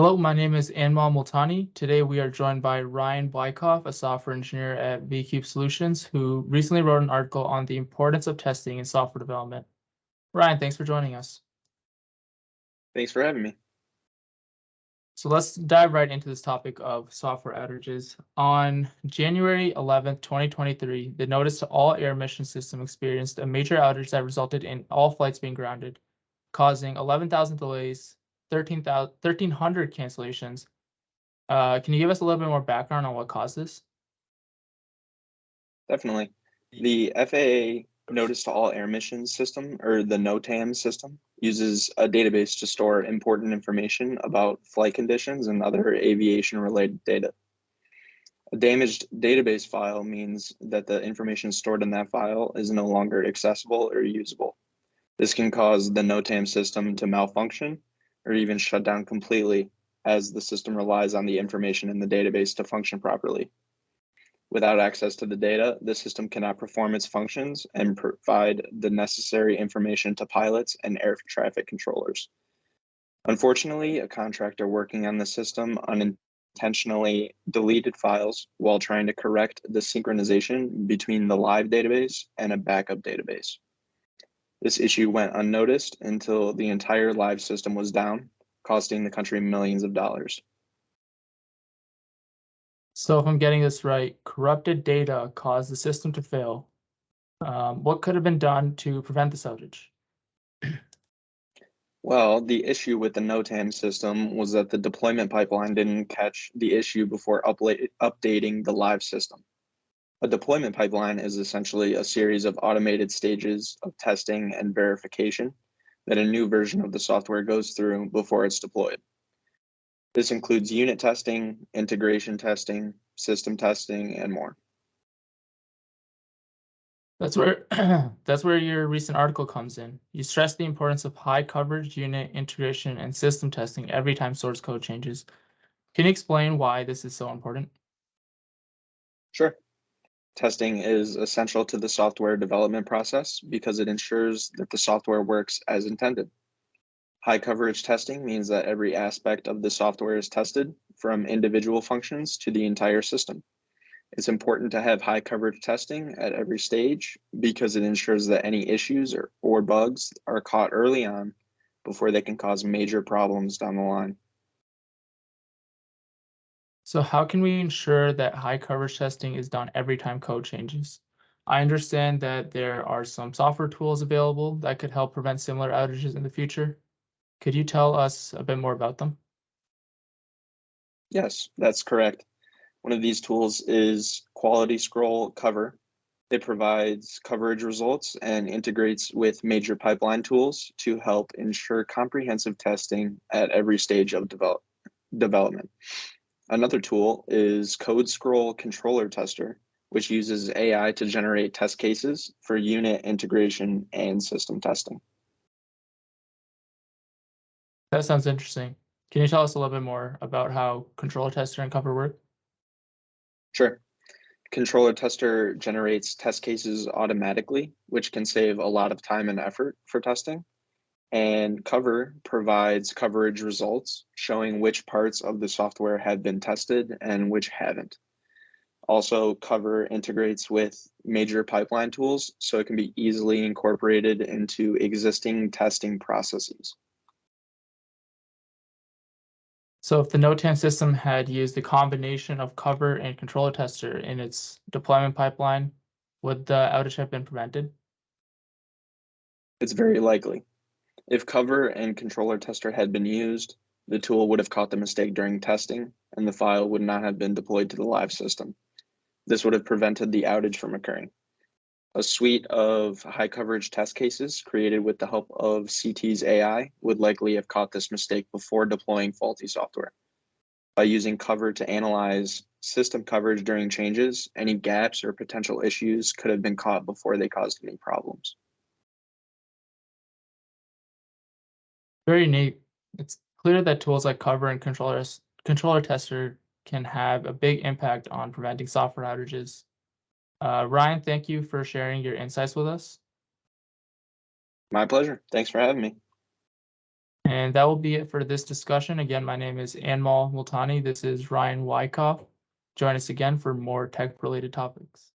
Hello, my name is Anmal Multani. Today we are joined by Ryan Blykoff, a software engineer at VCube Solutions, who recently wrote an article on the importance of testing in software development. Ryan, thanks for joining us. Thanks for having me. So let's dive right into this topic of software outages. On January 11th, 2023, the notice to all air mission system experienced a major outage that resulted in all flights being grounded, causing 11,000 delays, 1,300 cancellations. Can you give us a little bit more background on what caused this? Definitely. The FAA Notice to All Air Missions system, or the NOTAM system, uses a database to store important information about flight conditions and other aviation-related data. A damaged database file means that the information stored in that file is no longer accessible or usable. This can cause the NOTAM system to malfunction or even shut down completely, as the system relies on the information in the database to function properly. Without access to the data, the system cannot perform its functions and provide the necessary information to pilots and air traffic controllers. Unfortunately, a contractor working on the system unintentionally deleted files while trying to correct the synchronization between the live database and a backup database. This issue went unnoticed until the entire live system was down, costing the country millions of dollars. So if I'm getting this right, corrupted data caused the system to fail. What could have been done to prevent this outage? Well, the issue with the NOTAM system was that the deployment pipeline didn't catch the issue before updating the live system. A deployment pipeline is essentially a series of automated stages of testing and verification that a new version of the software goes through before it's deployed. This includes unit testing, integration testing, system testing, and more. That's where that's where your recent article comes in. You stress the importance of high coverage unit integration and system testing every time source code changes. Can you explain why this is so important? Sure. Testing is essential to the software development process because it ensures that the software works as intended. High coverage testing means that every aspect of the software is tested, from individual functions to the entire system. It's important to have high coverage testing at every stage because it ensures that any issues or bugs are caught early on before they can cause major problems down the line. So how can we ensure that high coverage testing is done every time code changes? I understand that there are some software tools available that could help prevent similar outages in the future. Could you tell us a bit more about them? Yes, that's correct. One of these tools is Quality Scroll Cover. It provides coverage results and integrates with major pipeline tools to help ensure comprehensive testing at every stage of development. Another tool is Code Scroll Controller Tester, which uses AI to generate test cases for unit integration and system testing. That sounds interesting. Can you tell us a little bit more about how controller tester and cover work? Sure. Controller Tester generates test cases automatically, which can save a lot of time and effort for testing. And Cover provides coverage results showing which parts of the software have been tested and which haven't. Also, Cover integrates with major pipeline tools, so it can be easily incorporated into existing testing processes. So if the NOTAM system had used a combination of cover and controller tester in its deployment pipeline, would the outage have been prevented? It's very likely. If Cover and Controller Tester had been used, the tool would have caught the mistake during testing, and the file would not have been deployed to the live system. This would have prevented the outage from occurring. A suite of high coverage test cases created with the help of CT's AI would likely have caught this mistake before deploying faulty software. By using Cover to analyze system coverage during changes, any gaps or potential issues could have been caught before they caused any problems. Very neat. It's clear that tools like cover and controller tester can have a big impact on preventing software outages. Ryan, thank you for sharing your insights with us. My pleasure. Thanks for having me. And And that will be it for this discussion. Again, my name is Anmal Multani. This is Ryan Wyckoff. Join us again for more tech-related topics.